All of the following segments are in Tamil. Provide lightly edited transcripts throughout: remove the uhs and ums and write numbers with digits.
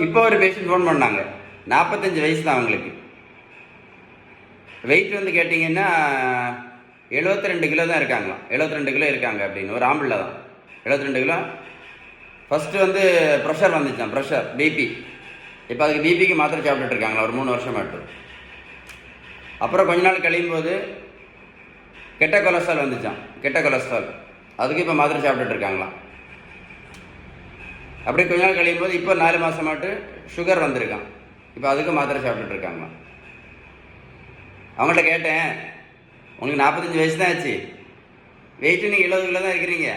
இப்போ ஒரு பேஷண்ட் ஃபோன் பண்ணாங்க, 45 வயசு தான் அவங்களுக்கு. வெயிட் வந்து கேட்டிங்கன்னா 72 கிலோ தான் இருக்காங்களாம். 72 கிலோ இருக்காங்க அப்படின்னு. ஒரு ஆம்பிள தான் 72 கிலோ. ஃபஸ்ட்டு வந்து ப்ரெஷர் வந்துச்சான், ப்ரெஷர் பிபி. இப்போ அதுக்கு பிபிக்கு மாத்திரை சாப்பிட்டுட்டு இருக்காங்களா ஒரு 3 வருஷமாட்டு. அப்புறம் கொஞ்ச நாள் கழியும் போது கெட்ட கொலஸ்ட்ரால் வந்துச்சான், கெட்ட கொலஸ்ட்ரால். அதுக்கு இப்போ மாத்திரை சாப்பிட்டுட்டு இருக்காங்களாம். அப்படி கொஞ்ச நாள் கழியும் போது இப்போ 4 மாதமாட்டு சுகர் வந்திருக்கான். இப்போ அதுக்கு மாத்திரை சாப்பிட்டுட்டு இருக்காங்களாம். அவங்கள்ட்ட கேட்டேன், உங்களுக்கு 45 வயசு தான் ஆச்சு, வெயிட்டு நீங்கள் 70 கிலோ தான் இருக்கிறீங்க,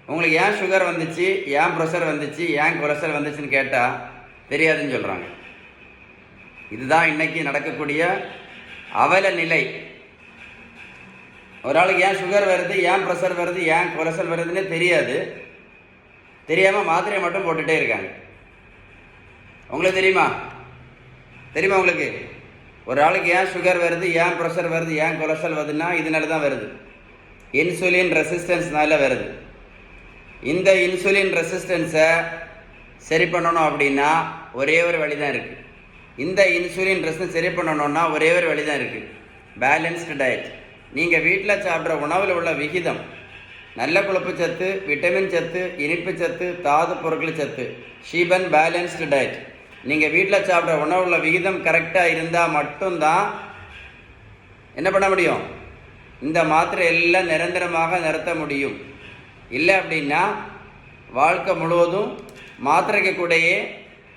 உங்களுக்கு ஏன் சுகர் வந்துச்சு, ஏன் ப்ரெஷர் வந்துச்சு, ஏன் கொலஸ்ட்ரால் வந்துச்சுன்னு கேட்டால் தெரியாதுன்னு சொல்கிறாங்க. இதுதான் இன்னைக்கு நடக்கக்கூடிய அவல நிலை. ஒரு ஆளுக்கு ஏன் சுகர் வருது, ஏன் ப்ரெஷர் வருது, ஏன் கொலஸ்ட்ரால் வருதுன்னே தெரியாது. தெரியாமல் மாத்திரையை மட்டும் போட்டுகிட்டே இருக்காங்க. உங்களுக்கு தெரியுமா? தெரியுமா உங்களுக்கு? ஒரு ஆளுக்கு ஏன் சுகர் வருது, ஏன் ப்ரெஷர் வருது, ஏன் கொலஸ்ட்ரால் வருதுன்னா இதனால தான் வருது. இன்சுலின் ரெசிஸ்டன்ஸ்னால வருது. இந்த இன்சுலின் ரெசிஸ்டன்ஸை சரி பண்ணணும் அப்படின்னா ஒரே ஒரு வழி தான் இருக்குது. இந்த இன்சுலின் ரெசிஸ்டன்ஸ் சரி பண்ணணும்னா ஒரே ஒரு வழி தான் இருக்குது, பேலன்ஸ்டு டயட். நீங்கள் வீட்டில் சாப்பிட்ற உணவில் உள்ள விகிதம், நல்ல கொழுப்பு சத்து, விட்டமின் சத்து, இனிப்பு சத்து, தாது பொருட்கள் சத்து, ஷீபன் பேலன்ஸ்டு டயட். நீங்கள் வீட்டில் சாப்பிட்ற உணவுள்ள விகிதம் கரெக்டாக இருந்தால் மட்டும்தான் என்ன பண்ண முடியும், இந்த மாத்திரை எல்லாம் நிரந்தரமாக நிறுத்த முடியும். இல்லை அப்படின்னா வாழ்க்கை முழுவதும் மாத்திரைக்கு கூடயே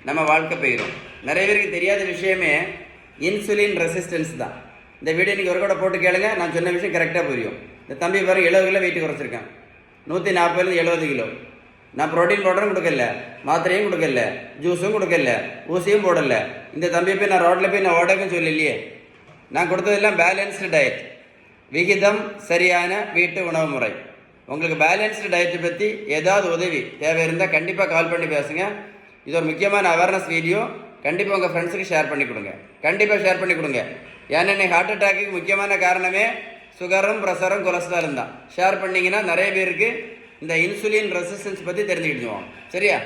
நம்ம வாழ்க்கை போயிடும். நிறைய பேருக்கு தெரியாத விஷயமே இன்சுலின் ரெசிஸ்டன்ஸ் தான். இந்த வீடியோ நீங்கள் ஒரு கூட போட்டு கேளுங்க, நான் சொன்ன விஷயம் கரெக்டாக புரியும். இந்த தம்பி பாருங்க 70 கிலோ வெயிட் குறைச்சிருக்கேன், 140 70 கிலோ. நான் ப்ரோட்டீன் பவுடரும் கொடுக்கல, மாத்திரையும் கொடுக்கல, ஜூஸும் கொடுக்கல, ஊசியும் போடல. இந்த தம்பி போய் நான் ரோட்டில் போய் நான் ஓடக்கும் சொல்லலையே. நான் கொடுத்ததெல்லாம் பேலன்ஸ்டு டயட், விகிதம் சரியான வீட்டு உணவு முறை. உங்களுக்கு பேலன்ஸ்டு டயட்டை பற்றி ஏதாவது உதவி தேவை இருந்தால் கண்டிப்பாக கால் பண்ணி பேசுங்க. இது ஒரு முக்கியமான அவேர்னஸ் வீடியோ. கண்டிப்பாக உங்கள் ஃப்ரெண்ட்ஸுக்கு ஷேர் பண்ணி கொடுங்க, கண்டிப்பாக ஷேர் பண்ணி கொடுங்க. ஏன்னா இன்னைக்கு ஹார்ட் அட்டாக்கு முக்கியமான காரணமே சுகரும் ப்ரெஷரும் கொலஸ்ட்ராலும் தான். ஷேர் பண்ணிங்கன்னா நிறைய பேருக்கு இந்த இன்சுலின் ரெசிஸ்டன்ஸ் பற்றி தெரிஞ்சுக்கிடுவோம். சரியா?